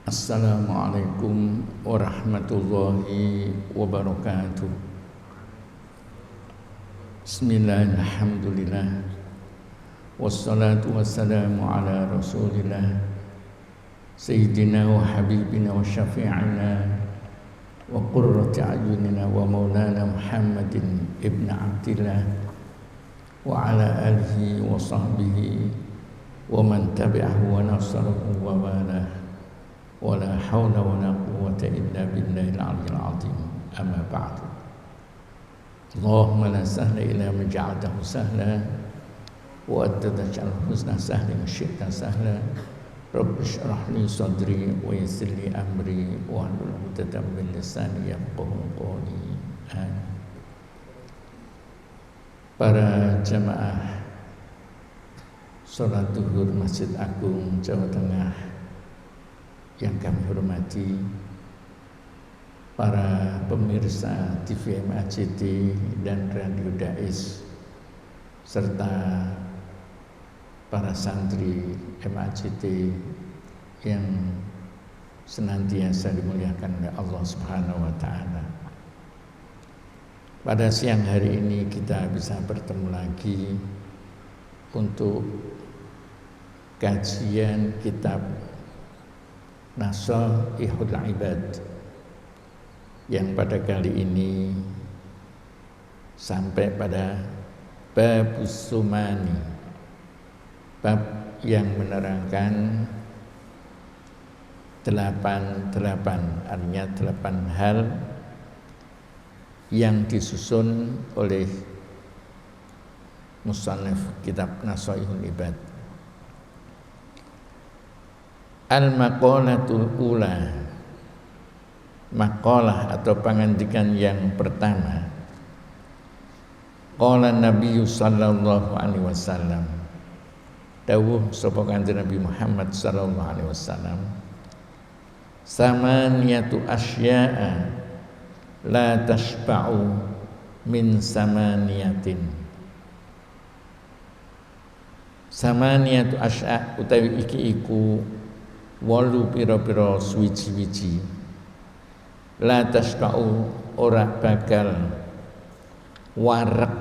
Assalamualaikum warahmatullahi wabarakatuh. Bismillahirrahmanirrahim. Wassalatu wassalamu ala rasulillah Sayyidina wa habibina wa syafi'ina wa qurrati a'yunina wa maulana Muhammadin ibn Abdillah wa ala alihi wa sahbihi wa man tabi'ahu wa nasarahu wa walah. ولا حول ولا قوة إلا بالله العلي العظيم أما بعد اللهم لا سهل إلا ما جعلته سهلا وأنت تجعل الحزن سهلا إن شئت سهلا رب اشرح لي صدري ويسر لي أمري واحلل عقدة من لساني يفقهوا قولي آمين. Para jamaah sholat zuhur Masjid Agung Jawa Tengah yang kami hormati, para pemirsa TV MAJD dan Radio Dais, serta para santri MAJD yang senantiasa dimuliakan oleh Allah Subhanahu wa Ta'ala. Pada siang hari ini kita bisa bertemu lagi untuk kajian kitab Nasaihul Ibad yang pada kali ini sampai pada bab sumani, bab yang menerangkan 8 artinya 8 hal yang disusun oleh musannif kitab Nasaihul Ibad. Al-maqalatul ula, maqalah atau pangandikan yang pertama. Qala Nabi sallallahu alaihi wasallam, dawuh sapa Kanjeng Nabi Muhammad sallallahu alaihi wasallam, samaniyatu asya'a la tashba'u min samaniyatin. Samaniyatu asya' utawi iki iku 8 pira-pira suwiji-wiji, la tasqa'u ora bakal warek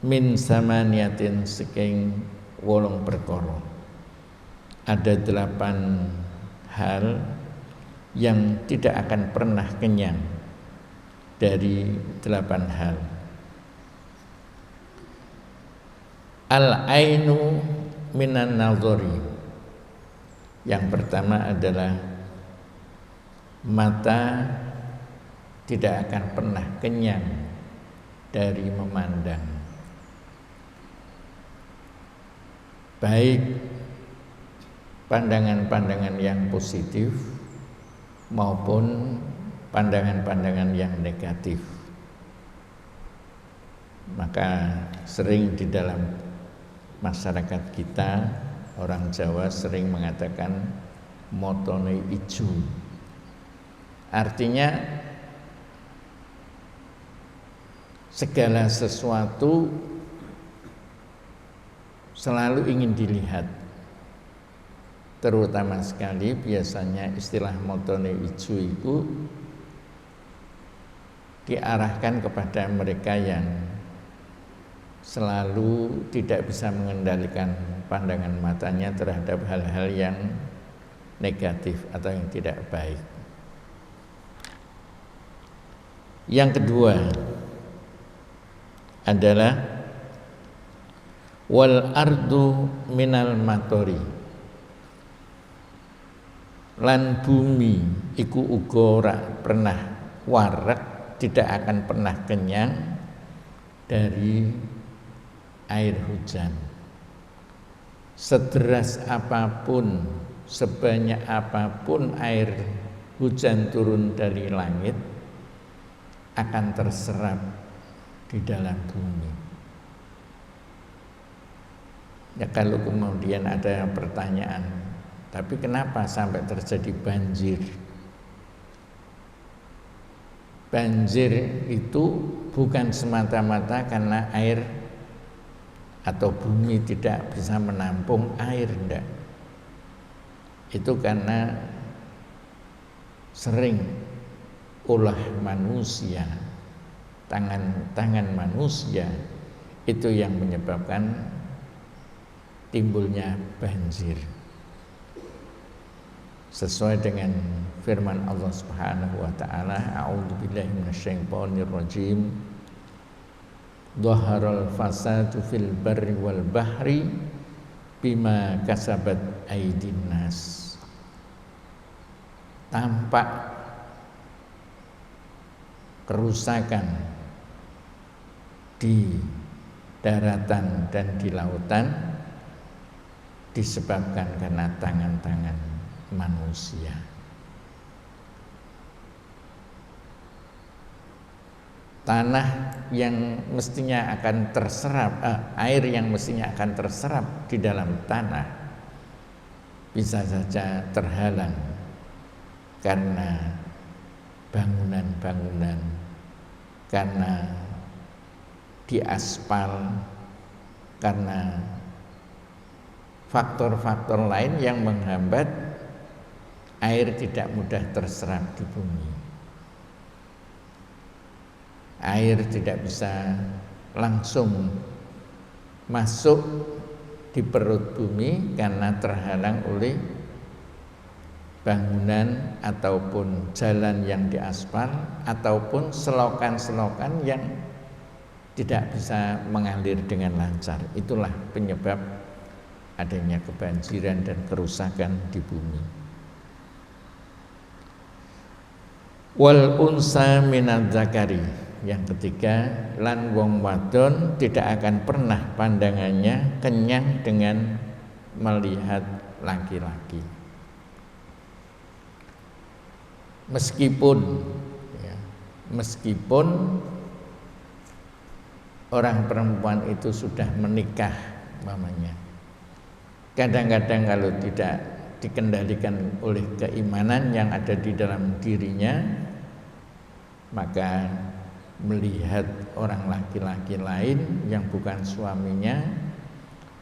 min samaniyatin saking 8 perkara. Ada 8 hal yang tidak akan pernah kenyang dari 8 hal. Al-ainu minan nazari. Yang pertama adalah mata tidak akan pernah kenyang dari memandang, baik pandangan-pandangan yang positif maupun pandangan-pandangan yang negatif. Maka sering di dalam masyarakat kita, orang Jawa sering mengatakan motone ijo. Artinya segala sesuatu selalu ingin dilihat. Terutama sekali biasanya istilah motone ijo itu diarahkan kepada mereka yang selalu tidak bisa mengendalikan pandangan matanya terhadap hal-hal yang negatif atau yang tidak baik. Yang kedua adalah wal ardu minal matori, lan bumi iku uga ora pernah warek, tidak akan pernah kenyang dari air hujan. Sederas apapun, sebanyak apapun air hujan turun dari langit akan terserap di dalam bumi. Ya, kalau kemudian ada pertanyaan, tapi kenapa sampai terjadi banjir? Banjir itu bukan semata-mata karena air atau bumi tidak bisa menampung air, enggak. Itu karena sering ulah manusia, tangan manusia itu yang menyebabkan timbulnya banjir. Sesuai dengan firman Allah Subhanahu wa taala, a'udzubillahi minasyaitonir rajim. Dhaharal fasadu fil barri wal bahri bima kasabat aydin nas. Tampak kerusakan di daratan dan di lautan disebabkan karena tangan-tangan manusia. Tanah yang mestinya akan terserap, air yang mestinya akan terserap di dalam tanah bisa saja terhalang karena bangunan-bangunan, karena diaspal, karena faktor-faktor lain yang menghambat air tidak mudah terserap di bumi. Air tidak bisa langsung masuk di perut bumi karena terhalang oleh bangunan ataupun jalan yang diaspal ataupun selokan-selokan yang tidak bisa mengalir dengan lancar. Itulah penyebab adanya kebanjiran dan kerusakan di bumi. Wal unsa minadz zakari, yang ketiga, lan wong wadon tidak akan pernah pandangannya kenyang dengan melihat laki-laki. Meskipun orang perempuan itu sudah menikah mamanya, kadang-kadang kalau tidak dikendalikan oleh keimanan yang ada di dalam dirinya, maka melihat orang laki-laki lain yang bukan suaminya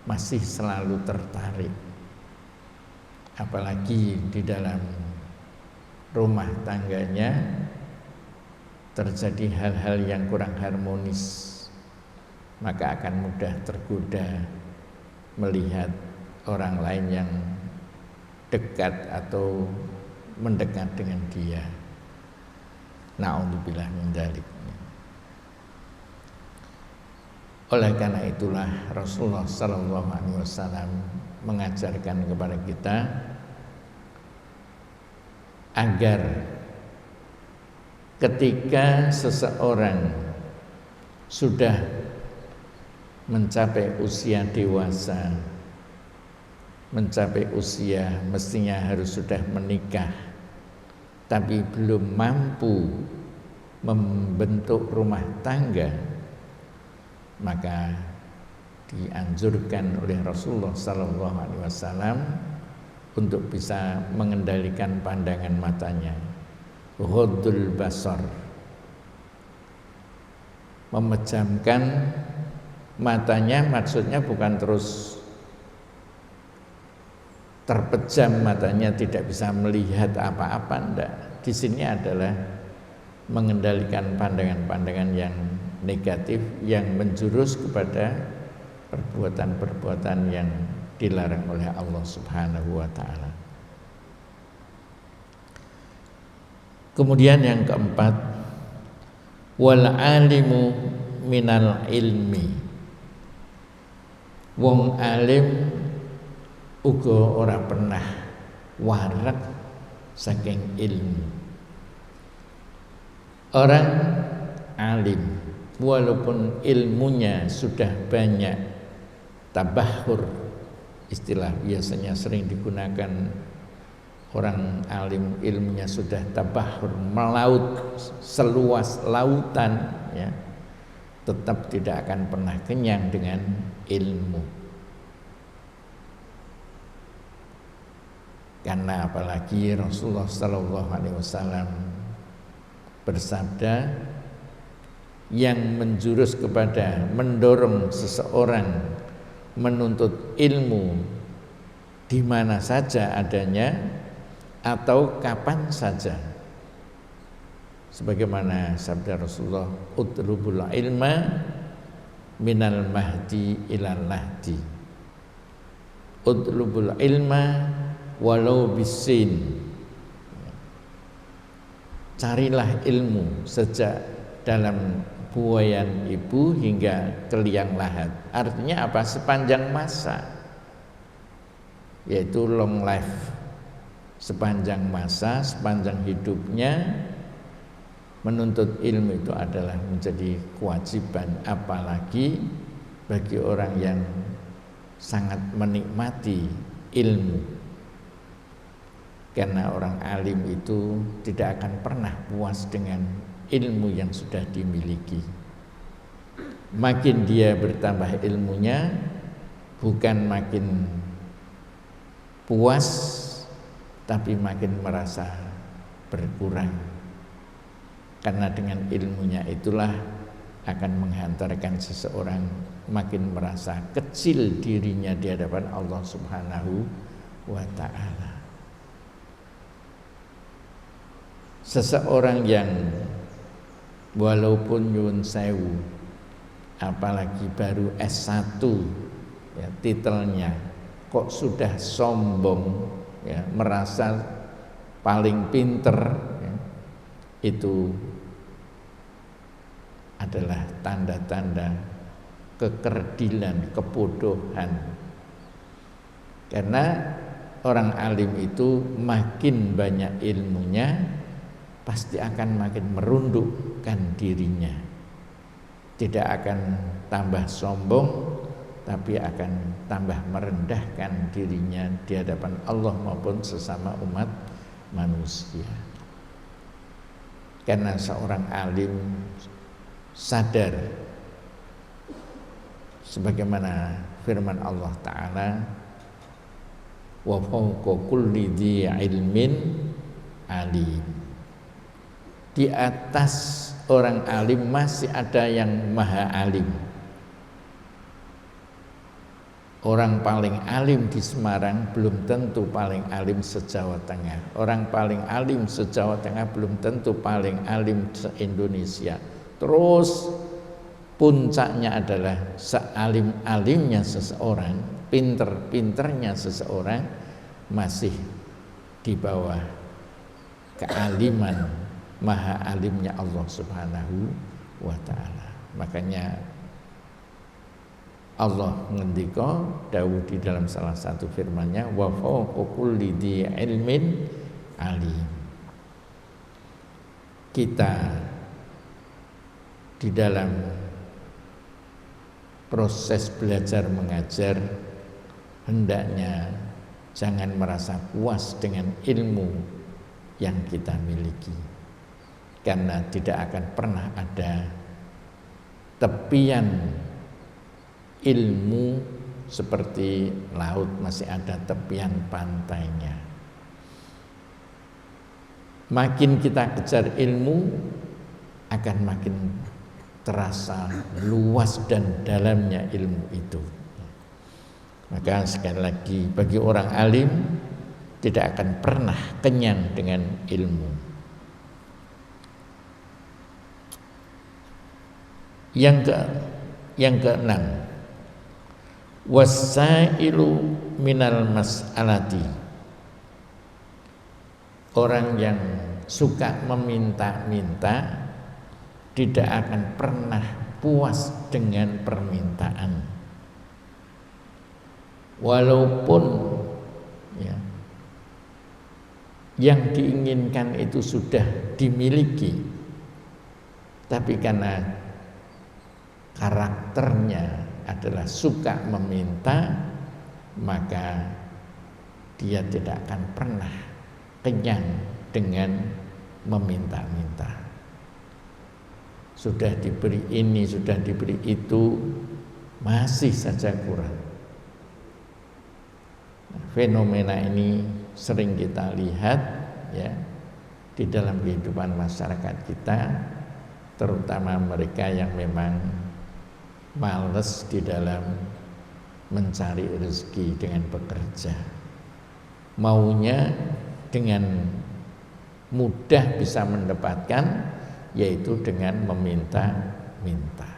masih selalu tertarik. Apalagi di dalam rumah tangganya terjadi hal-hal yang kurang harmonis, maka akan mudah tergoda melihat orang lain yang dekat atau mendekat dengan dia. Na'udzubillah min dzalik. Oleh karena itulah Rasulullah sallallahu alaihi wasallam mengajarkan kepada kita agar ketika seseorang sudah mencapai usia dewasa, mencapai usia mestinya harus sudah menikah, tapi belum mampu membentuk rumah tangga, maka dianjurkan oleh Rasulullah sallallahu alaihi wasallam untuk bisa mengendalikan pandangan matanya. Ghaddul basar, memejamkan matanya, maksudnya bukan terus terpejam matanya tidak bisa melihat apa-apa, enggak. Di sini adalah mengendalikan pandangan-pandangan yang negatif yang menjurus kepada perbuatan-perbuatan yang dilarang oleh Allah Subhanahu wa taala. Kemudian yang keempat, wal alimu minal ilmi. Wong alim uga ora pernah warak saking ilmu. Orang alim walaupun ilmunya sudah banyak, tabahur, istilah biasanya sering digunakan orang alim, ilmunya sudah tabahur, melaut seluas lautan, ya, tetap tidak akan pernah kenyang dengan ilmu. Karena apalagi Rasulullah sallallahu alaihi wasallam bersabda, yang menjurus kepada mendorong seseorang menuntut ilmu di mana saja adanya atau kapan saja. Sebagaimana sabda Rasulullah, utlubul ilma minal mahdi ilal lahdi. Utlubul ilma walau bisin. Carilah ilmu sejak dalam buayan ibu hingga ke liang lahat. Artinya apa? Sepanjang masa, yaitu long life. Sepanjang masa, sepanjang hidupnya, menuntut ilmu itu adalah menjadi kewajiban, apalagi bagi orang yang sangat menikmati ilmu. Karena orang alim itu tidak akan pernah puas dengan ilmu yang sudah dimiliki. Makin dia bertambah ilmunya, bukan makin puas, tapi makin merasa berkurang. Karena dengan ilmunya itulah akan menghantarkan seseorang makin merasa kecil dirinya di hadapan Allah Subhanahu wa ta'ala. Seseorang yang walaupun nyuwun sewu, apalagi baru S1 ya, titelnya, kok sudah sombong ya, merasa paling pinter ya, itu adalah tanda-tanda kekerdilan, kebodohan. Karena orang alim itu makin banyak ilmunya, pasti akan makin merundukkan dirinya. Tidak akan tambah sombong, tapi akan tambah merendahkan dirinya di hadapan Allah maupun sesama umat manusia. Karena seorang alim sadar, sebagaimana firman Allah Ta'ala, wa fawqa kulli dzi ilmin alim. Di atas orang alim masih ada yang maha alim. Orang paling alim di Semarang belum tentu paling alim se-Jawa Tengah. Orang paling alim se-Jawa Tengah belum tentu paling alim se-Indonesia. Terus puncaknya adalah sealim-alimnya seseorang, pinter-pinternya seseorang masih di bawah kealiman maha alimnya Allah Subhanahu wa ta'ala. Makanya Allah ngendika dawuh di dalam salah satu firman-Nya, wa fawqa kulli dzi ilmin alim. Kita di dalam proses belajar mengajar hendaknya jangan merasa puas dengan ilmu yang kita miliki, karena tidak akan pernah ada tepian ilmu seperti laut masih ada tepian pantainya. Makin kita kejar ilmu, akan makin terasa luas dan dalamnya ilmu itu. Maka sekali lagi, bagi orang alim tidak akan pernah kenyang dengan ilmu. Yang keenam, wasailu minal mas'alati. Orang yang suka meminta-minta tidak akan pernah puas dengan permintaan, walaupun ya, yang diinginkan itu sudah dimiliki, tapi karena karakternya adalah suka meminta, maka dia tidak akan pernah kenyang dengan meminta-minta. Sudah diberi ini, sudah diberi itu, masih saja kurang. Fenomena ini sering kita lihat ya di dalam kehidupan masyarakat kita, terutama mereka yang memang malas di dalam mencari rezeki dengan bekerja. maunya dengan mudah bisa mendapatkan, yaitu dengan meminta-minta.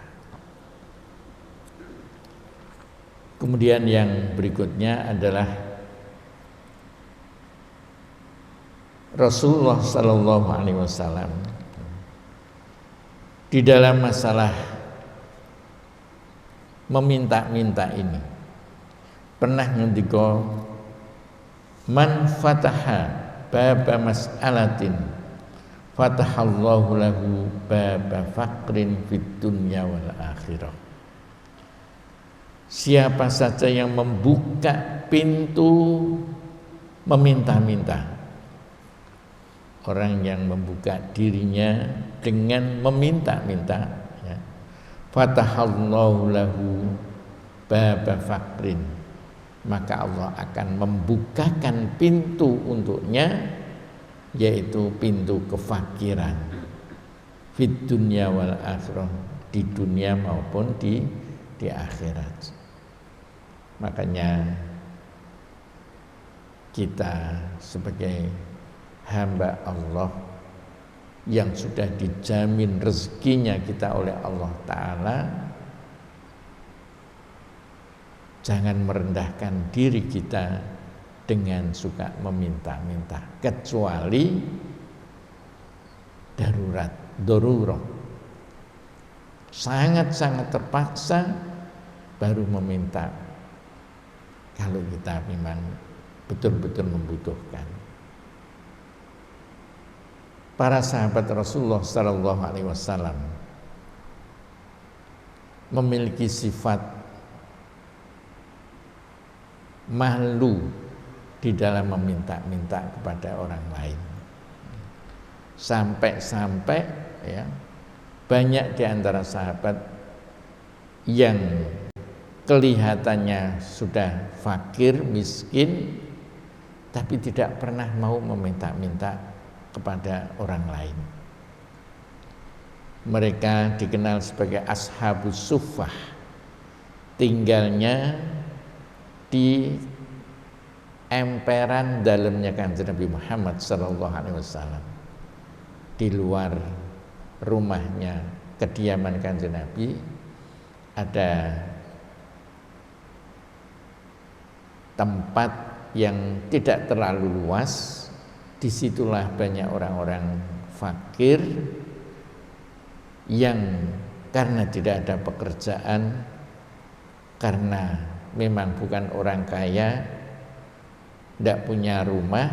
Kemudian yang berikutnya adalah Rasulullah Sallallahu Alaihi Wasallam di dalam masalah meminta-minta ini pernah ngendika, man fataha baba mas'alatin fatahallahu lahu baba faqrin fid dunya wal akhirah. Siapa saja yang membuka pintu meminta-minta, orang yang membuka dirinya dengan meminta-minta, ya, fatahallahu lahu baba faqrin, maka Allah akan membukakan pintu untuknya, yaitu pintu kefakiran fid dunya wal akhirah, di dunia maupun di akhirat. Makanya kita sebagai hamba Allah yang sudah dijamin rezekinya kita oleh Allah Ta'ala, jangan merendahkan diri kita dengan suka meminta-minta, kecuali darurat, sangat-sangat terpaksa baru meminta, kalau kita memang betul-betul membutuhkan. Para sahabat Rasulullah Sallallahu Alaihi Wasallam memiliki sifat malu di dalam meminta-minta kepada orang lain, sampai-sampai ya, banyak di antara sahabat yang kelihatannya sudah fakir, miskin, tapi tidak pernah mau meminta-minta kepada orang lain. Mereka dikenal sebagai ashabus suffah, tinggalnya di emperan dalamnya Kanjeng Nabi Muhammad SAW, di luar rumahnya, kediaman Kanjeng Nabi, ada tempat yang tidak terlalu luas. Disitulah banyak orang-orang fakir yang karena tidak ada pekerjaan, karena memang bukan orang kaya, tidak punya rumah,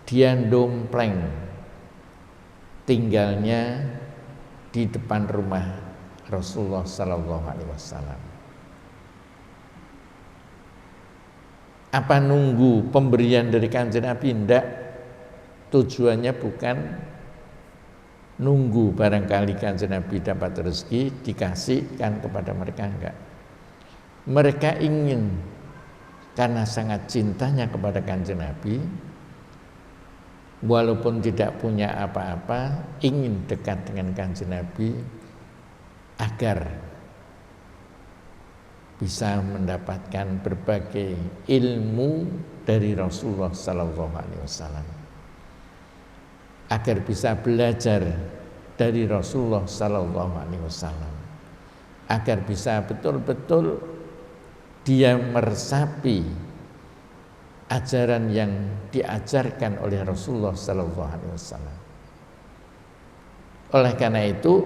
dia dompleng tinggalnya di depan rumah Rasulullah Sallallahu Alaihi Wasallam. Apa nunggu pemberian dari Kanjeng Nabi? Tidak. Tujuannya bukan nunggu barangkali Kanjeng Nabi dapat rezeki dikasihkan kepada mereka, enggak. Mereka ingin, karena sangat cintanya kepada Kanjeng Nabi, walaupun tidak punya apa-apa, ingin dekat dengan Kanjeng Nabi agar bisa mendapatkan berbagai ilmu dari Rasulullah Sallallahu Alaihi Wasallam, agar bisa belajar dari Rasulullah Sallallahu Alaihi Wasallam, agar bisa betul-betul dia meresapi ajaran yang diajarkan oleh Rasulullah Sallallahu Alaihi Wasallam. Oleh karena itu,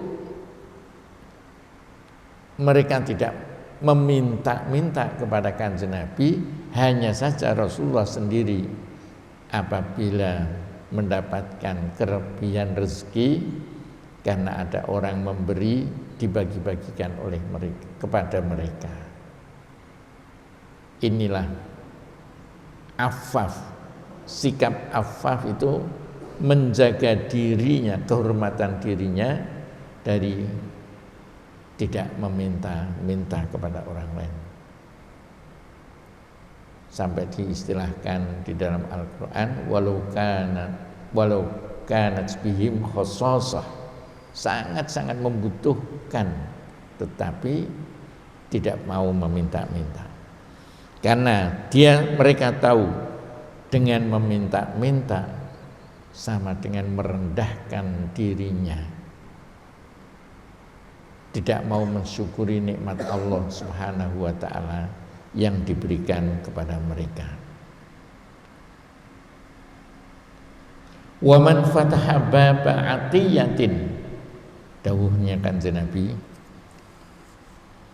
mereka tidak meminta-minta kepada Kanjeng Nabi, hanya saja Rasulullah sendiri apabila mendapatkan kelebihan rezeki karena ada orang memberi, dibagi-bagikan oleh mereka kepada mereka. Inilah affaf. Sikap affaf itu menjaga dirinya, kehormatan dirinya dari tidak meminta-minta kepada orang lain. Sampai diistilahkan di dalam Al-Quran, walau kanat bihim khossosah, sangat-sangat membutuhkan, tetapi tidak mau meminta-minta. Karena mereka tahu dengan meminta-minta sama dengan merendahkan dirinya, tidak mau mensyukuri nikmat Allah Subhanahu wa taala yang diberikan kepada mereka. Wa man fataha baba atiyatin, dawuhnya Kanjeng Nabi,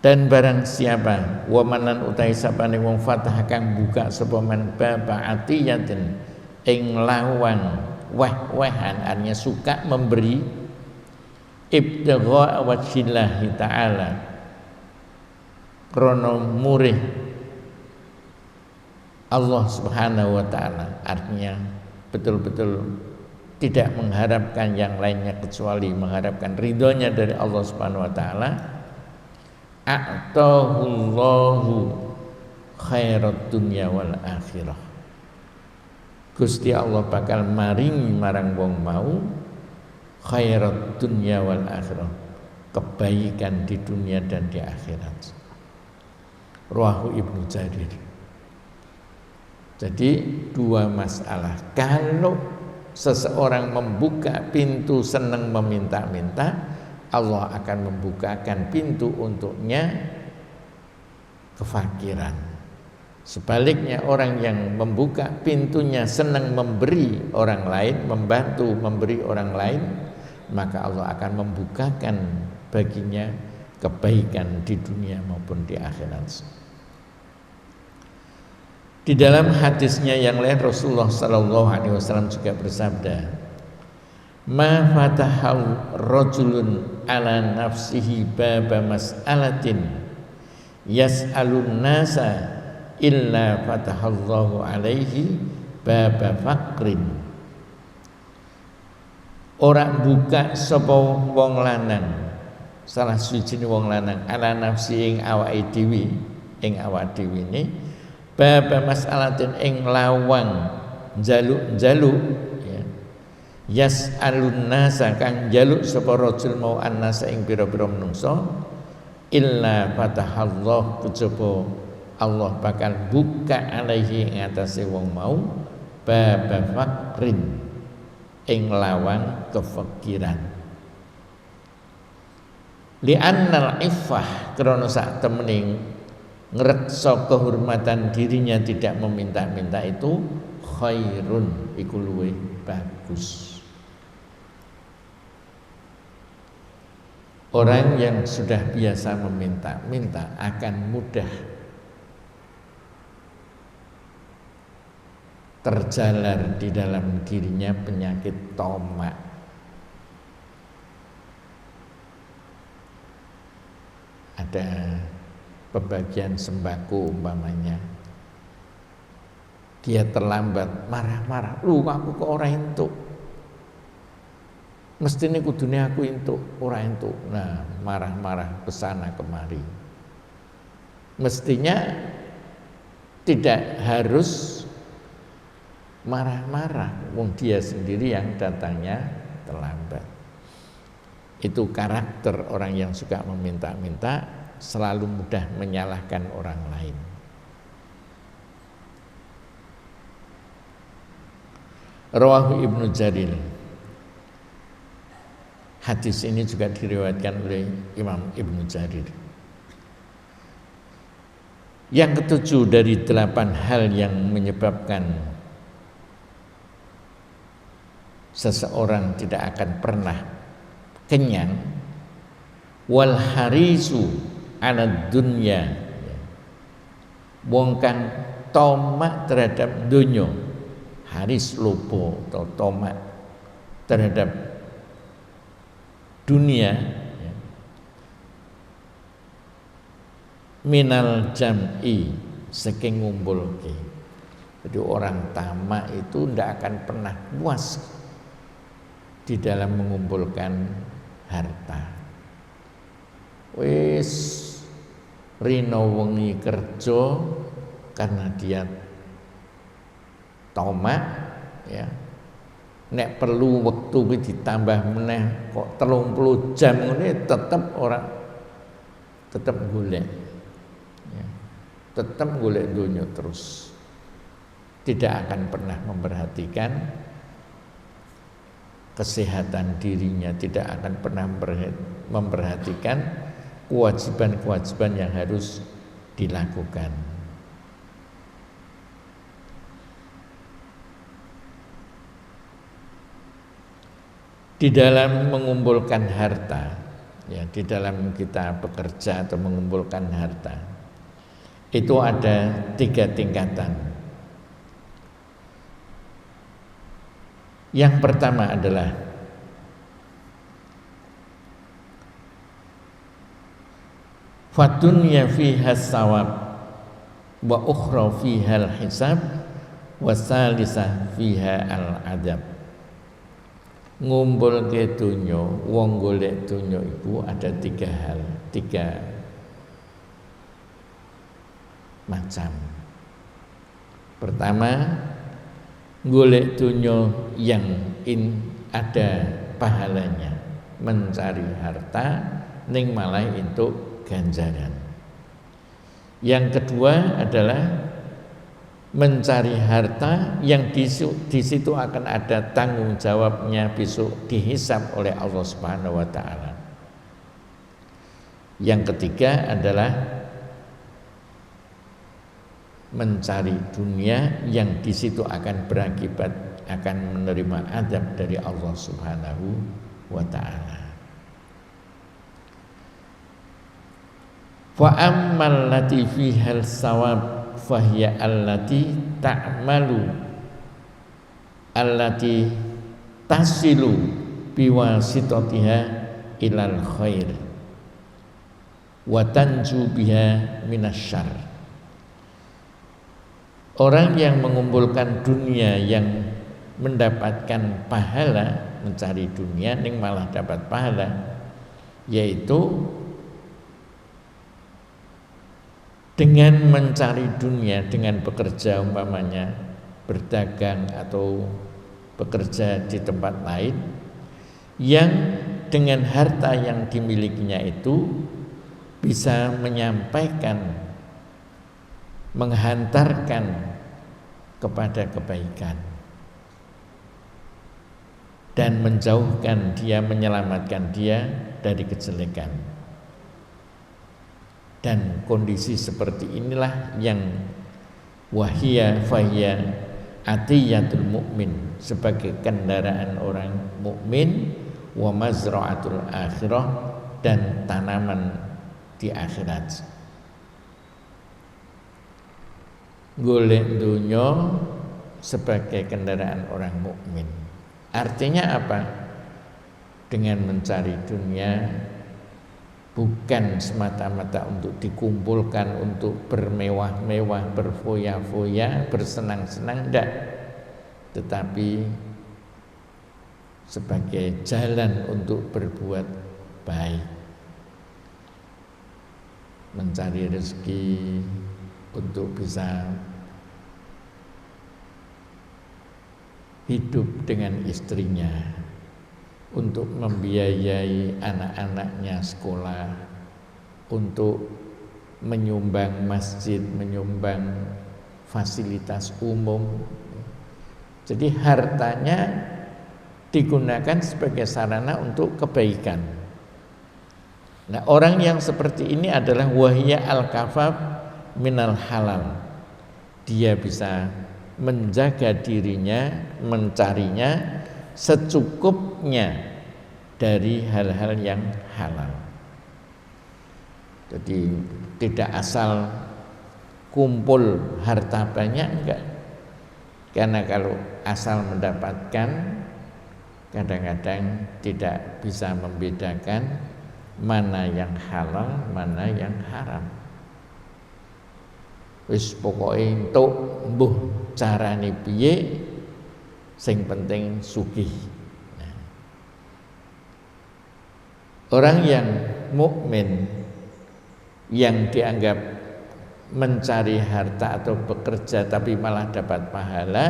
dan barang siapa wamanan utai sapane wong fatah kang buka sapa man baba atiyatin ing lawang weh-wehan, artinya suka memberi, ibtigha wajhillahi ta'ala, krana murih Allah Subhanahu wa taala, artinya betul-betul tidak mengharapkan yang lainnya kecuali mengharapkan ridhonya dari Allah Subhanahu wa taala, a'tahullahu khairat dunya wal akhirah, Gusti Allah bakal maringi marang wong mau khairat dunya wal akhirah, kebaikan di dunia dan di akhirat. Rawahu Ibnu Jarir. Jadi dua masalah. Kalau seseorang membuka pintu senang meminta-minta, Allah akan membukakan pintu untuknya kefakiran. Sebaliknya orang yang membuka pintunya senang memberi orang lain, membantu memberi orang lain, maka Allah akan membukakan baginya kebaikan di dunia maupun di akhirat. Di dalam hadisnya yang lain Rasulullah sallallahu alaihi wasallam juga bersabda, "Ma fataha rajulun ala nafsihi baba mas'alatin yas'alun nasa illa fatahallahu alaihi baba faqrin." Ora buka sapa wong lanang, salah suci wong lanang, ala nafsi ing awake dhewe, ing awak dhewe ne, baba mas'alatin ing lawang jaluk-jaluk, ya. Yas'alun nasa kang jaluk sapa rajul mau annasa ing pira-pira menungso, illa fatahallahu, kejaba Allah bakal buka alaihi ing atase wong mau baba faqrin ing lawang kefakiran. Li'annal iffah, krana sak temening ngreksa kehormatan dirinya tidak meminta-minta itu khairun, iku luwih bagus. Orang yang sudah biasa meminta-minta akan mudah terjalar di dalam dirinya penyakit tamak. Ada pembagian sembako umpamanya, dia terlambat, marah-marah, lu aku kok ora entuk, mestine kudune aku entuk, ora entuk. Nah, marah-marah kesana kemari. Mestinya tidak harus marah-marah, wong dia sendiri yang datangnya terlambat. Itu karakter orang yang suka meminta-minta, selalu mudah menyalahkan orang lain. Rawahu Ibnu Jarir. Hadis ini juga diriwayatkan oleh Imam Ibnu Jarir. Yang ketujuh dari 8 hal yang menyebabkan seseorang tidak akan pernah kenyang, wal harisu ala dunya, wong kang tomak terhadap dunya, haris lopo atau tomak terhadap dunia, ya. Minal jam'i, saking ngumpulke. Jadi orang tamak itu tidak akan pernah puas di dalam mengumpulkan harta. Wis rino wengi kerja karena dia tamak, ya. Nek perlu waktu kuwi ditambah meneh kok 30 jam ngene tetep golek. Ya. Tetep golek donya terus. tidak akan pernah memperhatikan kesehatan dirinya, tidak akan pernah memperhatikan kewajiban-kewajiban yang harus dilakukan. Di dalam mengumpulkan harta, ya, di dalam kita bekerja atau mengumpulkan harta, itu ada 3 tingkatan. Yang pertama adalah fadunya fiha sawab wa ukhra fiha al-hisab wa salisah fiha al-adab. Ngumpul ke dunya, wong golek dunya iku ada 3 hal, 3 macam. Pertama, golek dunya yang ada pahalanya, mencari harta ning malah entuk ganjaran. Yang kedua adalah mencari harta yang di situ akan ada tanggung jawabnya besok dihisab oleh Allah Subhanahu wa taala. Yang ketiga adalah mencari dunia yang di situ akan berakibat akan menerima azab dari Allah Subhanahu wa taala. Fa ammal lati fihal sawab fahiya allati ta'malu allati tasilu biwasitatiha ilal khair wa tanju biha minasyarr. Orang yang mengumpulkan dunia yang mendapatkan pahala, mencari dunia ning malah dapat pahala, yaitu dengan mencari dunia, dengan bekerja umpamanya berdagang atau bekerja di tempat lain, yang dengan harta yang dimilikinya itu bisa menyampaikan, menghantarkan kepada kebaikan dan menjauhkan dia, menyelamatkan dia dari kejelekan. Dan kondisi seperti inilah yang wahia fahiya atiyatul mukmin, sebagai kendaraan orang mukmin, wa mazra'atul akhirah, dan tanaman di akhirat. Golek dunya sebagai kendaraan orang mukmin. Artinya apa? Dengan mencari dunia bukan semata-mata untuk dikumpulkan, untuk bermewah-mewah, berfoya-foya, bersenang-senang, tidak, tetapi sebagai jalan untuk berbuat baik, mencari rezeki untuk bisa hidup dengan istrinya, untuk membiayai anak-anaknya sekolah, untuk menyumbang masjid, menyumbang fasilitas umum. Jadi hartanya digunakan sebagai sarana untuk kebaikan. Nah, orang yang seperti ini adalah wahiyya al-kafaf minal halal. Dia bisa menjaga dirinya, mencarinya secukupnya dari hal-hal yang halal. Jadi tidak asal kumpul harta banyak, enggak. Karena kalau asal mendapatkan, kadang-kadang tidak bisa membedakan mana yang halal, mana yang haram. Wis pokoke entuk mbuh carane piye, sing penting sugih. Nah, orang yang mukmin yang dianggap mencari harta atau bekerja tapi malah dapat pahala,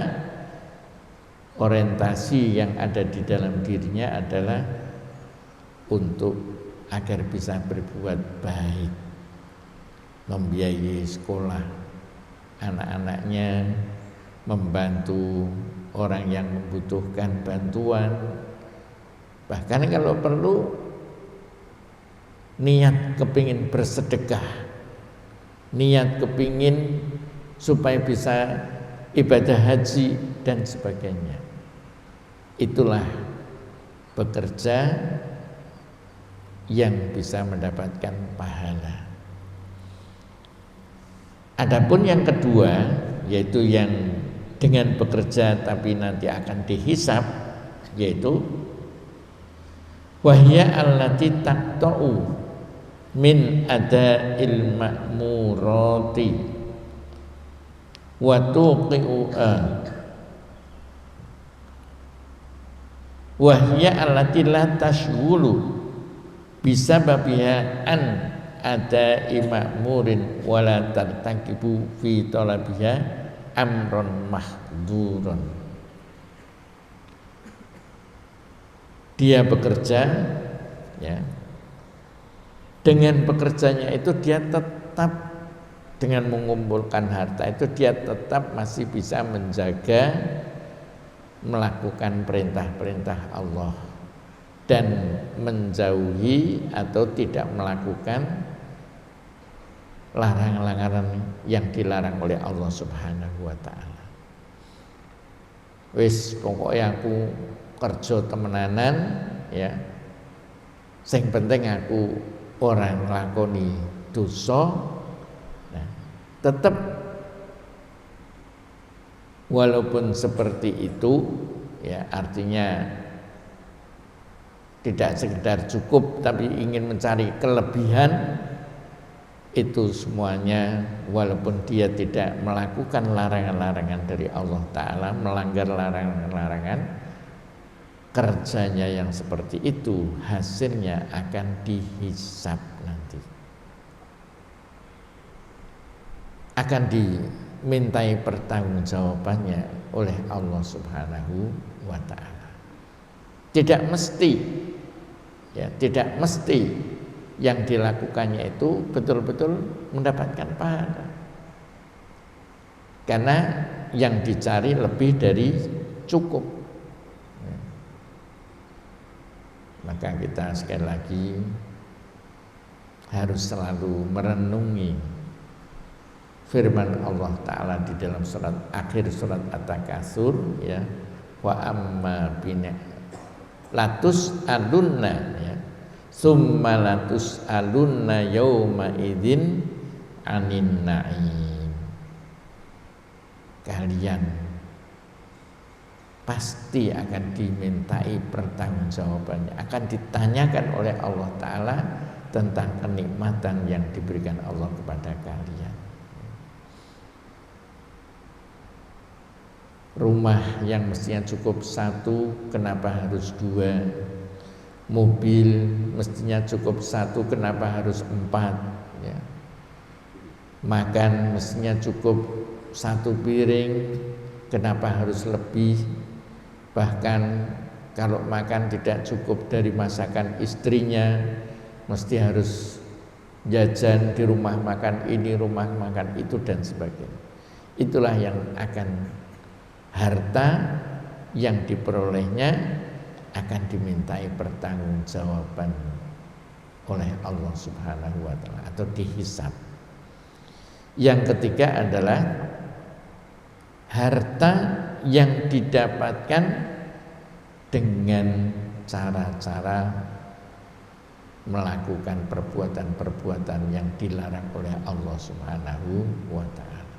orientasi yang ada di dalam dirinya adalah untuk agar bisa berbuat baik, membiayai sekolah anak-anaknya, membantu orang yang membutuhkan bantuan, bahkan kalau perlu niat kepingin bersedekah, niat kepingin supaya bisa ibadah haji dan sebagainya. Itulah bekerja yang bisa mendapatkan pahala. Adapun yang kedua, yaitu yang dengan bekerja tapi nanti akan dihisab, yaitu wahya allati taqta'u min ada'il ma'murati wa tuqi'u wahya allati la tashghulu bisababiha an ada'i ma'murin wala tartakibu fi talabiha amron mahduron. Dia bekerja, ya, dengan pekerjanya itu dia tetap dengan mengumpulkan harta itu dia tetap masih bisa menjaga, melakukan perintah-perintah Allah dan menjauhi atau tidak melakukan larangan-larangan yang dilarang oleh Allah Subhanahu wa taala. Wis pokoknya aku kerja temenanan, ya. Sing penting aku orang nglakoni dosa. Nah, tetap walaupun seperti itu, ya, artinya tidak sekedar cukup tapi ingin mencari kelebihan, itu semuanya walaupun dia tidak melakukan larangan-larangan dari Allah Ta'ala, melanggar larangan-larangan, kerjanya yang seperti itu hasilnya akan dihisab nanti, akan dimintai pertanggungjawabannya oleh Allah Subhanahu wa Ta'ala. Tidak mesti, ya, tidak mesti yang dilakukannya itu betul-betul mendapatkan pahala, karena yang dicari lebih dari cukup. Maka kita sekali lagi harus selalu merenungi firman Allah Ta'ala di dalam surat akhir surat At-Takatsur, ya, wa amma bina latus alunna, ya, summa latus alunna yauma idzin anin na'im. Kalian pasti akan dimintai pertanggungjawabannya, akan ditanyakan oleh Allah Ta'ala tentang kenikmatan yang diberikan Allah kepada kalian. Rumah yang mestinya cukup satu, kenapa harus dua? Mobil mestinya cukup satu, kenapa harus empat? Ya. Makan mestinya cukup satu piring, kenapa harus lebih? Bahkan kalau makan tidak cukup dari masakan istrinya, mesti harus jajan di rumah makan ini, rumah makan itu, dan sebagainya. Itulah yang akan harta yang diperolehnya akan dimintai pertanggungjawaban oleh Allah Subhanahu wa Ta'ala atau dihisab. Yang ketiga adalah harta yang didapatkan dengan cara-cara melakukan perbuatan-perbuatan yang dilarang oleh Allah Subhanahu wa Ta'ala.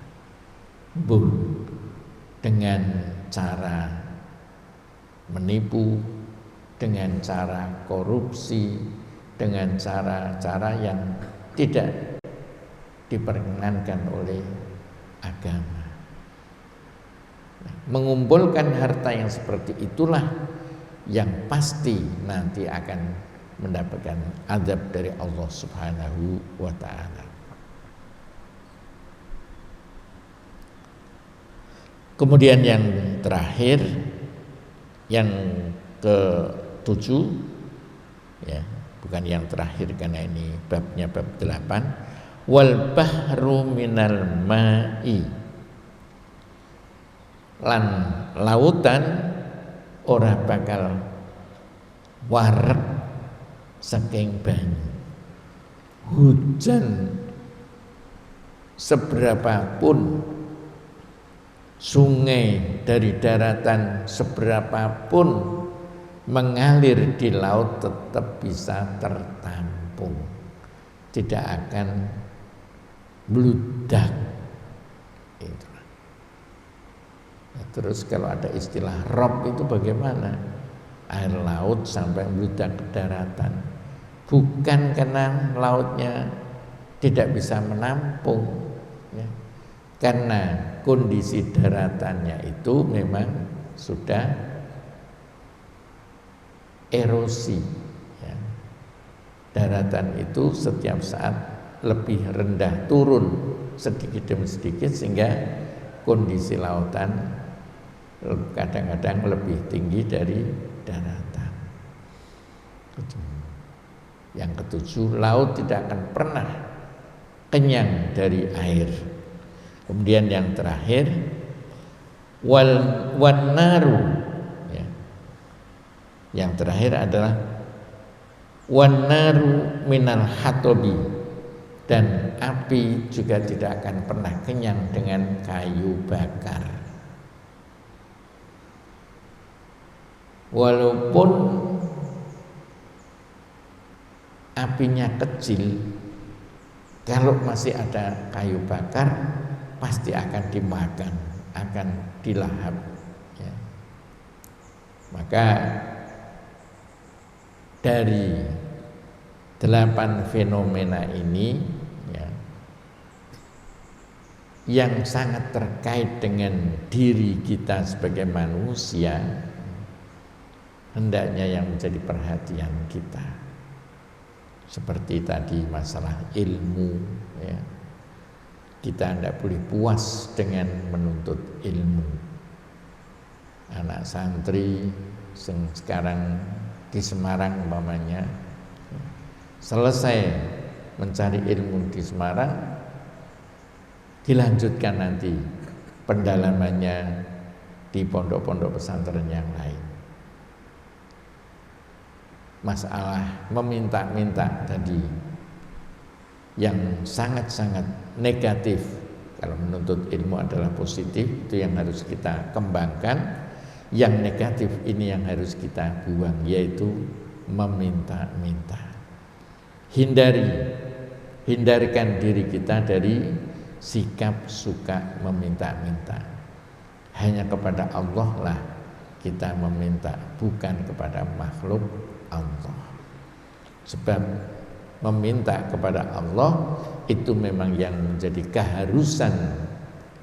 Dengan cara menipu, dengan cara korupsi, dengan cara-cara yang tidak diperkenankan oleh agama. Mengumpulkan harta yang seperti itulah yang pasti nanti akan mendapatkan azab dari Allah Subhanahu wa Ta'ala. Kemudian yang terakhir, yang ke-7, ya, bukan yang terakhir karena ini babnya bab 8, wal bahru minal ma'i lan lautan ora bakal wareg saking banyu. Hujan seberapapun, sungai dari daratan seberapapun mengalir di laut tetap bisa tertampung, tidak akan bludak. Itu. Nah, terus kalau ada istilah rob itu bagaimana? Air laut sampai bludak ke daratan, bukan karena lautnya tidak bisa menampung, ya. Karena kondisi daratannya itu memang sudah erosi, ya. Daratan itu setiap saat lebih rendah, turun sedikit demi sedikit, sehingga kondisi lautan kadang-kadang lebih tinggi dari daratan. Yang ketujuh, laut tidak akan pernah kenyang dari air. Kemudian yang terakhir, wan naru, ya. Yang terakhir adalah wan naru minal hatobi, dan api juga tidak akan pernah kenyang dengan kayu bakar. Walaupun apinya kecil, kalau masih ada kayu bakar pasti akan dimakan, akan dilahap, ya. Maka dari 8 fenomena ini, ya, yang sangat terkait dengan diri kita sebagai manusia, hendaknya yang menjadi perhatian kita. Seperti tadi masalah ilmu, ya. Kita tidak boleh puas dengan menuntut ilmu. Anak santri sekarang di Semarang umpamanya, selesai mencari ilmu di Semarang, dilanjutkan nanti pendalamannya di pondok-pondok pesantren yang lain. Masalah meminta-minta tadi yang sangat-sangat negatif. Kalau menuntut ilmu adalah positif, itu yang harus kita kembangkan. Yang negatif ini yang harus kita buang, yaitu meminta-minta. Hindarkan diri kita dari sikap suka meminta-minta. Hanya kepada Allah lah kita meminta, bukan kepada makhluk Allah. Sebab meminta kepada Allah itu memang yang menjadi keharusan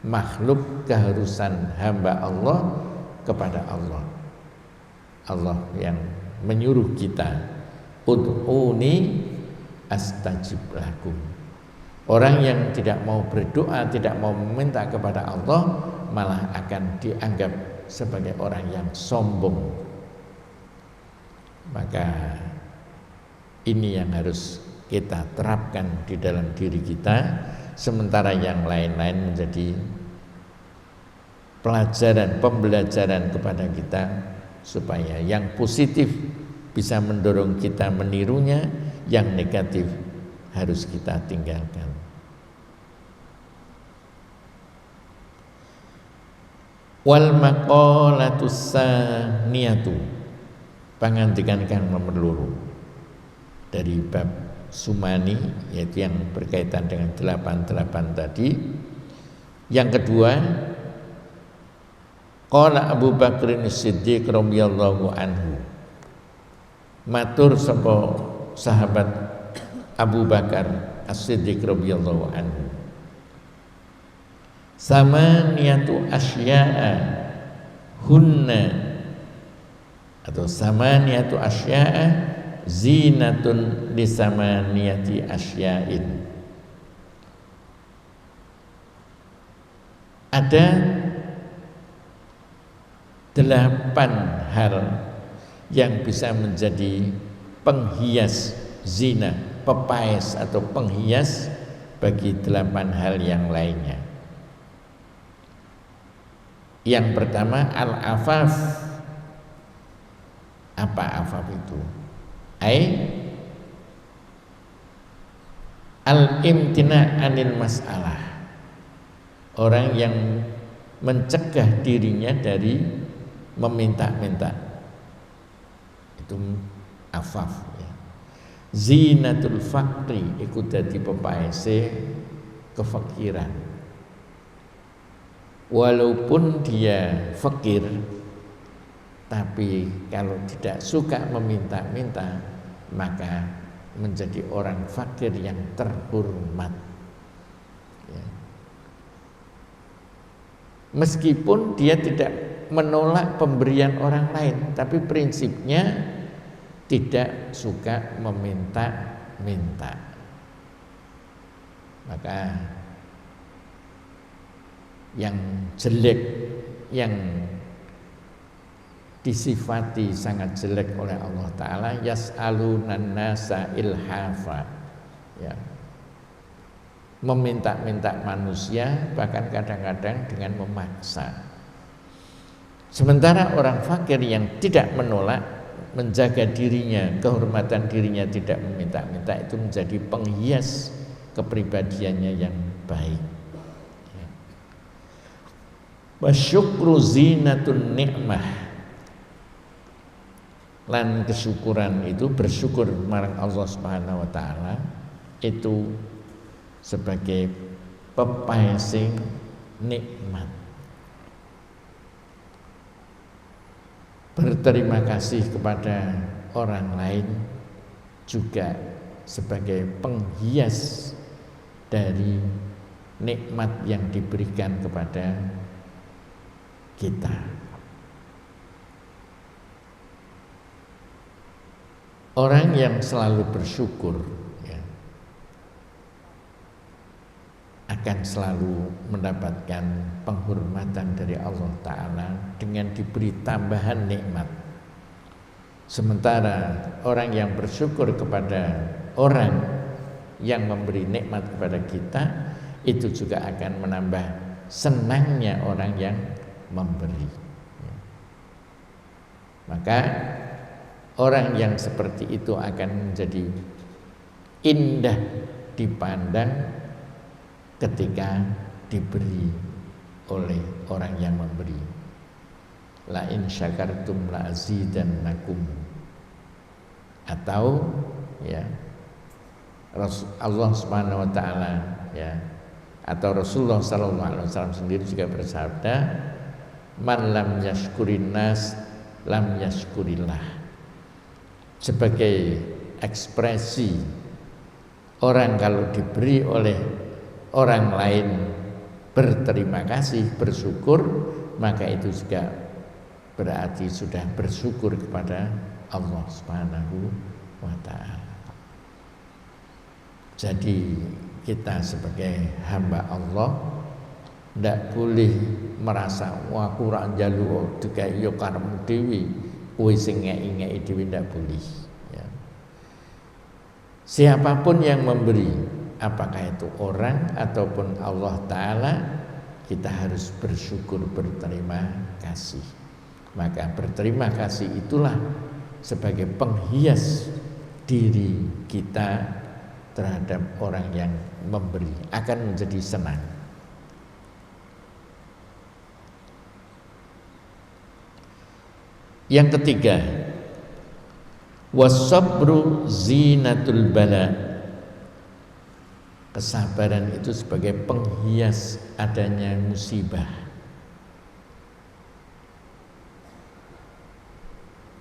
makhluk, keharusan hamba Allah kepada Allah. Allah yang menyuruh kita, ud'uni astajib lakum. Orang yang tidak mau berdoa, tidak mau meminta kepada Allah, malah akan dianggap sebagai orang yang sombong. Maka ini yang harus kita terapkan di dalam diri kita, sementara yang lain-lain menjadi pelajaran, pembelajaran kepada kita, supaya yang positif bisa mendorong kita menirunya, yang negatif harus kita tinggalkan. Wal maqalatus saniyatu, pangandikan kang nomor loro dari bab Sumani, yaitu yang berkaitan dengan 88 tadi. Yang kedua, qala Abu Bakrin Siddiq radhiyallahu anhu, matur sapa sahabat Abu Bakar As-Siddiq radhiyallahu anhu, samaniyatu asya'a hunna, atau samaniyatu asya'a zinatun li samaniyati asya'in. Ada 8 hal yang bisa menjadi penghias zina, pepaes atau penghias bagi 8 hal yang lainnya. Yang pertama al-afaf. Apa afaf itu? Al-imtina anil masalah. Orang yang mencegah dirinya dari meminta-minta, itu afaf ya. Zinatul fakri iku dadi pepaese kefakiran. Walaupun dia fakir, tapi kalau tidak suka meminta-minta, maka menjadi orang fakir yang terhormat ya. Meskipun dia tidak menolak pemberian orang lain, tapi prinsipnya tidak suka meminta-minta. Maka yang jelek, yang disifati sangat jelek oleh Allah Ta'ala, yas'alunan nasa ilhafa ya. Meminta-minta manusia, bahkan kadang-kadang dengan memaksa. Sementara orang fakir yang tidak menolak, menjaga dirinya, kehormatan dirinya, tidak meminta-minta, itu menjadi penghias kepribadiannya yang baik. Wasyukru zinatun ni'mah. Lan kesyukuran itu, bersyukur marang Allah Subhanahu wa taala, itu sebagai pepaesing nikmat. Berterima kasih kepada orang lain juga sebagai penghias dari nikmat yang diberikan kepada kita. Orang yang selalu bersyukur ya, akan selalu mendapatkan penghormatan dari Allah Ta'ala dengan diberi tambahan nikmat. Sementara orang yang bersyukur kepada orang yang memberi nikmat kepada kita, itu juga akan menambah senangnya orang yang memberi ya. Maka orang yang seperti itu akan menjadi indah dipandang ketika diberi oleh orang yang memberi. La in syakartum la azidannakum. Atau ya, Allah Subhanahu wa taala ya, atau Rasulullah sallallahu alaihi wasallam sendiri juga bersabda, man lam yashkurin nas lam yashkurillah. Sebagai ekspresi orang kalau diberi oleh orang lain berterima kasih, bersyukur, maka itu juga berarti sudah bersyukur kepada Allah Subhanahu wa ta'ala. Jadi kita sebagai hamba Allah tidak boleh merasa wah kurang njaluk dikai yo karepmu dhewe, kowe sing ngeki-ngeki dhewe, ndak boleh ya. Siapapun yang memberi, apakah itu orang ataupun Allah Ta'ala, kita harus bersyukur, berterima kasih. Maka berterima kasih itulah sebagai penghias diri kita terhadap orang yang memberi, akan menjadi senang. Yang ketiga, wasabru zinatul bala. Kesabaran itu sebagai penghias adanya musibah.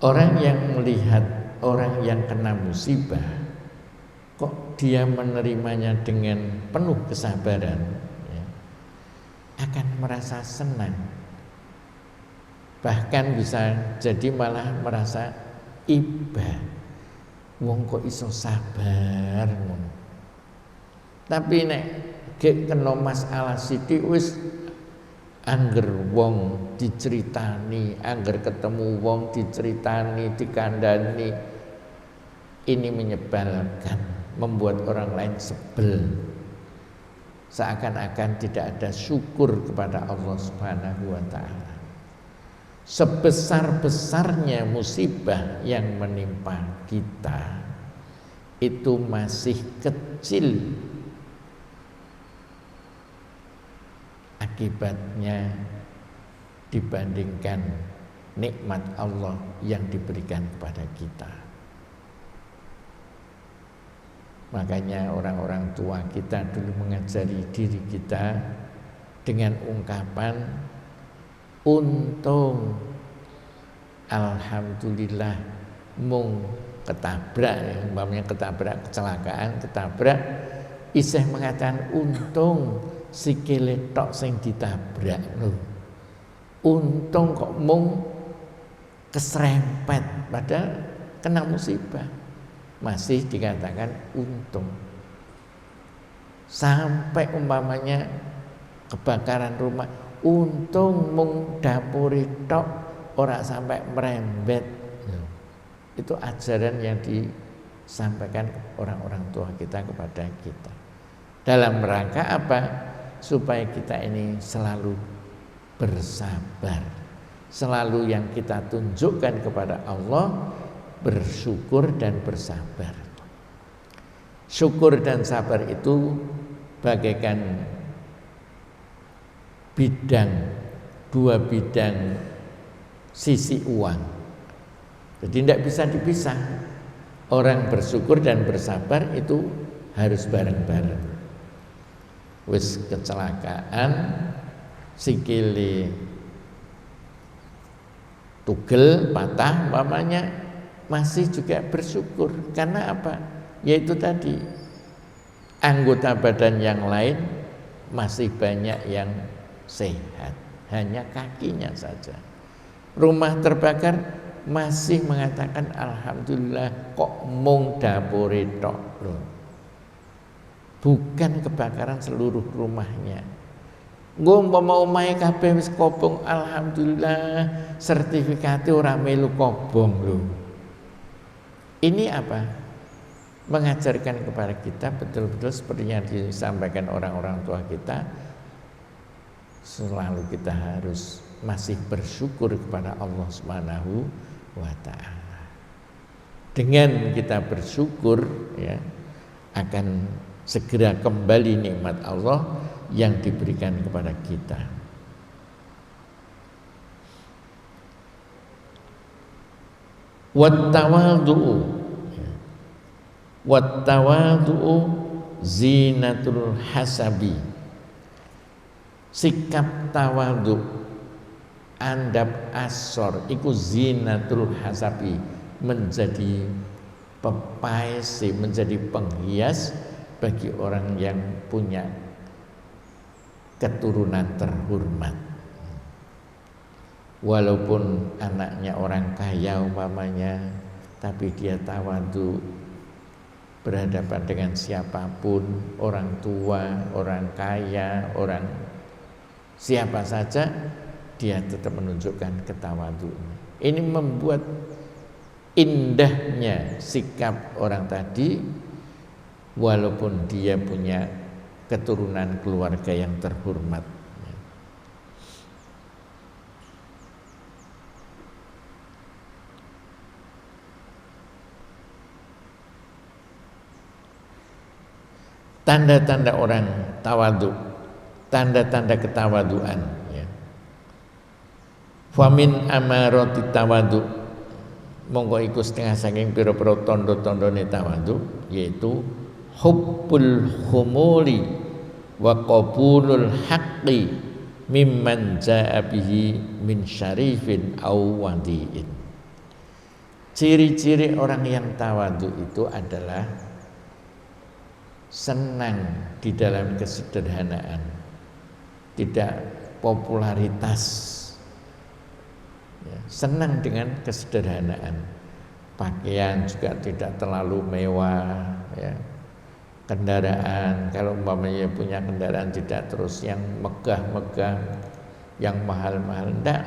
Orang yang melihat orang yang kena musibah, kok dia menerimanya dengan penuh kesabaran ya, akan merasa senang. Bahkan bisa jadi malah merasa iba, wong kok iso sabar ngono. Tapi nek gek kena masalah sithik wis angger wong diceritani, angger ketemu wong diceritani, dikandani, ini menyebalkan, membuat orang lain sebel. Seakan-akan tidak ada syukur kepada Allah Subhanahu wa ta'ala. sebesar-besarnya musibah yang menimpa kita itu masih kecil akibatnya dibandingkan nikmat Allah yang diberikan kepada kita. Makanya orang-orang tua kita dulu mengajari diri kita dengan ungkapan untung alhamdulillah mung ketabrak, ya, umpamanya ketabrak kecelakaan, ketabrak isih mengatakan untung sikile tok sing ditabrak lho. Untung kok mung keserempet padahal kena musibah. Masih dikatakan untung. Sampai umpamanya kebakaran rumah, untung mung dapur tok ora sampai merembet. Itu ajaran yang disampaikan orang-orang tua kita kepada kita. Dalam rangka apa? Supaya kita ini selalu bersabar. Selalu yang kita tunjukkan kepada Allah bersyukur dan bersabar. Syukur dan sabar itu bagaikan dua bidang sisi uang. Jadi tidak bisa dipisah. Orang bersyukur dan bersabar itu harus bareng-bareng. Wis kecelakaan sikile tugel patah umpamanya masih juga bersyukur karena apa? Yaitu tadi anggota badan yang lain masih banyak yang sehat, hanya kakinya saja. Rumah terbakar masih mengatakan alhamdulillah kok mung dapure tok lho. Bukan kebakaran seluruh rumahnya. Nggo mau omahe kabeh wis kobong alhamdulillah sertifikate ora melu kobong lho. Ini apa? Mengajarkan kepada kita betul-betul seperti yang disampaikan orang-orang tua kita, selalu kita harus masih bersyukur kepada Allah Subhanahu wa taala. Dengan kita bersyukur ya, akan segera kembali nikmat Allah yang diberikan kepada kita. Wattawadhu'u zinatul hasabi. Sikap tawadhu, andap asor iku zinatul hasabi, menjadi pepaisi, menjadi penghias bagi orang yang punya keturunan terhormat. Walaupun anaknya orang kaya umpamanya, tapi dia tawadhu, berhadapan dengan siapapun, orang tua, orang kaya, orang siapa saja, dia tetap menunjukkan ketawadhuan. Ini membuat indahnya sikap orang tadi, walaupun dia punya keturunan keluarga yang terhormat. Tanda-tanda orang tawadhu, tanda-tanda ketawaduan ya. Famin amarati tawadhu, monggo iku setengah saking pira-pira tanda-tandane tawadhu, yaitu hubbul humuli wa qabulul haqqi mimman jaa bihi min syarifin aw wadiin. Ciri-ciri orang yang tawadhu itu adalah senang di dalam kesederhanaan, tidak popularitas ya, senang dengan kesederhanaan. Pakaian juga tidak terlalu mewah ya. Kendaraan, kalau umpamanya punya kendaraan tidak terus yang megah-megah, yang mahal-mahal, enggak.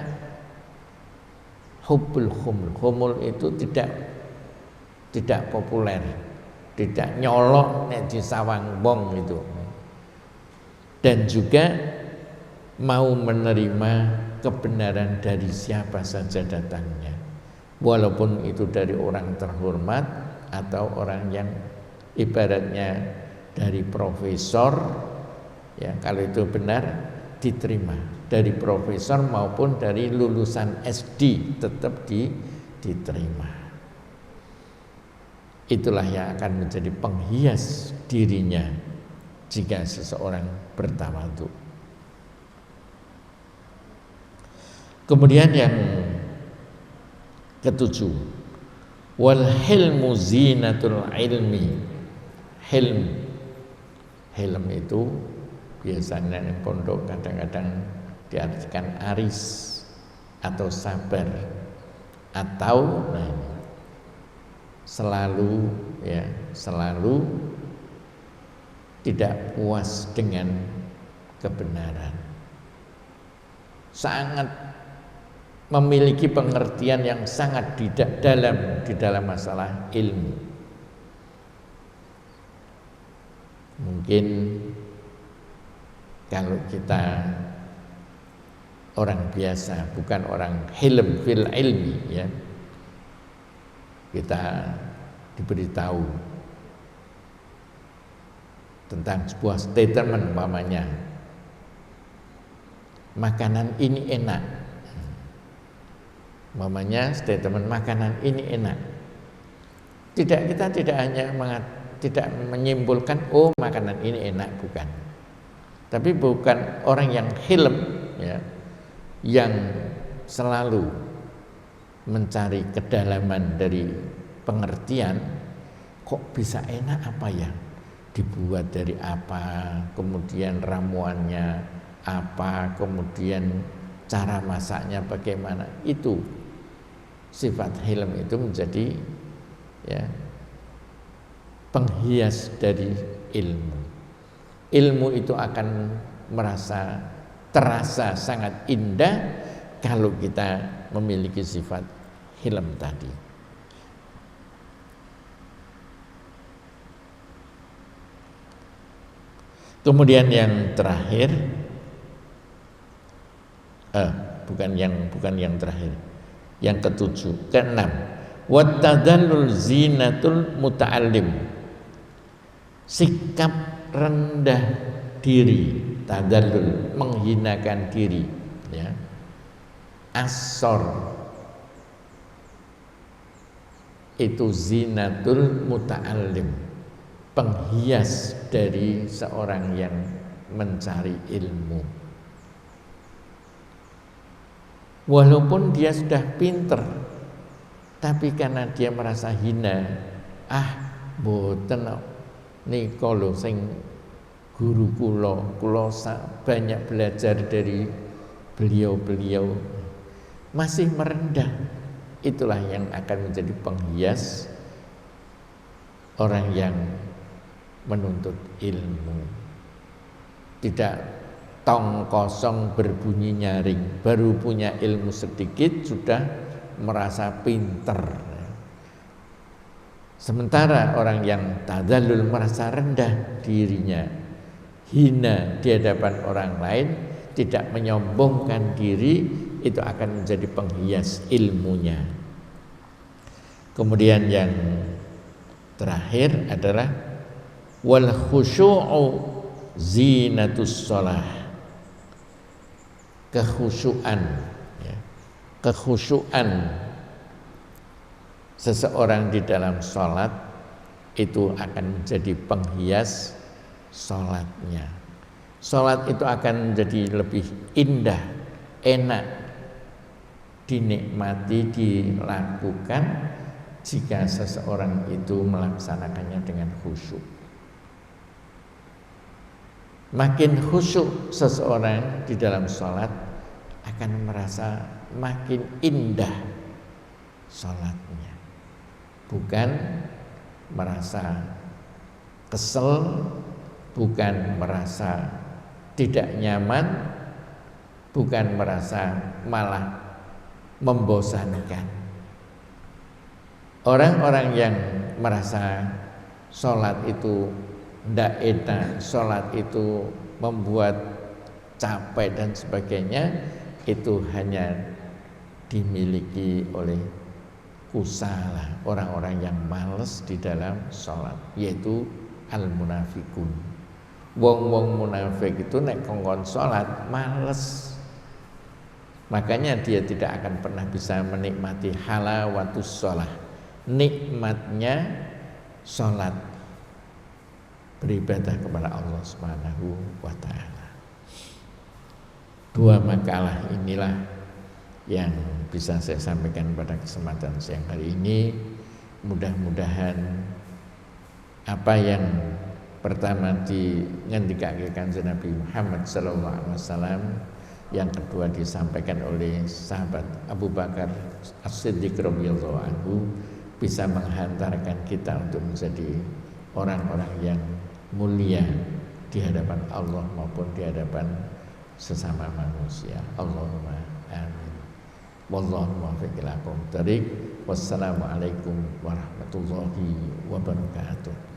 Hubbul humul itu tidak populer, tidak nyolok nek di sawang bong itu. Dan juga mau menerima kebenaran dari siapa saja datangnya, walaupun itu dari orang terhormat atau orang yang ibaratnya dari profesor, ya kalau itu benar diterima, dari profesor maupun dari lulusan SD tetap diterima. Itulah yang akan menjadi penghias dirinya jika seseorang bertawadhu. Kemudian yang ketujuh, wal hilmu zinatul ilmi. Hilm itu biasanya di pondok kadang-kadang diartikan aris atau sabar atau selalu tidak puas dengan kebenaran, sangat memiliki pengertian yang sangat dalam di dalam masalah ilmu. Mungkin kalau kita orang biasa, bukan orang hilm fil ilmi, ya, kita diberitahu tentang sebuah statement, umpamanya makanan ini enak, umpamanya statement makanan ini enak, kita tidak hanya tidak menyimpulkan oh makanan ini enak, bukan, tapi bukan orang yang hilm, ya, yang selalu mencari kedalaman dari pengertian, kok bisa enak, apa ya, dibuat dari apa, kemudian ramuannya apa, kemudian cara masaknya bagaimana. Itu sifat hilm itu menjadi, ya, penghias dari ilmu. Ilmu itu akan terasa sangat indah kalau kita memiliki sifat hilm tadi. Kemudian yang terakhir, bukan yang terakhir, yang ketujuh, keenam, wattadallul zinatul muta'allim, sikap rendah diri, tadallul, menghinakan diri, ya. As-sor itu zinatul muta'allim, penghias dari seorang yang mencari ilmu. Walaupun dia sudah pinter, tapi karena dia merasa hina, mboten nika lho sing guru kula banyak belajar dari beliau-beliau, masih merendah. Itulah yang akan menjadi penghias orang yang menuntut ilmu. Tidak tong kosong berbunyi nyaring, baru punya ilmu sedikit sudah merasa pinter. Sementara orang yang tadallul merasa rendah dirinya, hina di hadapan orang lain, tidak menyombongkan diri, itu akan menjadi penghias ilmunya. Kemudian yang terakhir adalah wal khusyu'u zinatus shalah, kekhusyuan, ya. Kekhusyuan seseorang di dalam sholat itu akan menjadi penghias sholatnya. Sholat itu akan menjadi lebih indah, enak dinikmati, dilakukan jika seseorang itu melaksanakannya dengan khusyuk. Makin khusyuk seseorang di dalam sholat, akan merasa makin indah sholatnya. Bukan merasa kesel, bukan merasa tidak nyaman, bukan merasa malah membosankan. Orang-orang yang merasa sholat itu tidak enak, sholat itu membuat capek dan sebagainya, itu hanya dimiliki oleh kusala, orang-orang yang males di dalam sholat, yaitu al-munafikun. Wong-wong munafik itu nek kongkon sholat males, makanya dia tidak akan pernah bisa menikmati halawatus sholat, nikmatnya sholat, beribadah kepada Allah Subhanahu wa ta'ala. Dua makalah inilah yang bisa saya sampaikan pada kesempatan siang hari ini. Mudah-mudahan apa yang pertama dingendikake Kanjeng Nabi Muhammad sallallahu alaihi wasallam, yang kedua disampaikan oleh sahabat Abu Bakar As-Siddiq radhiyallahu anhu, bisa menghantarkan kita untuk menjadi orang-orang yang mulia di hadapan Allah maupun di hadapan sesama manusia. Allahumma amin. Wallahu muwaffiq ila aqwamit thoriq. Wassalamualaikum warahmatullahi wabarakatuh.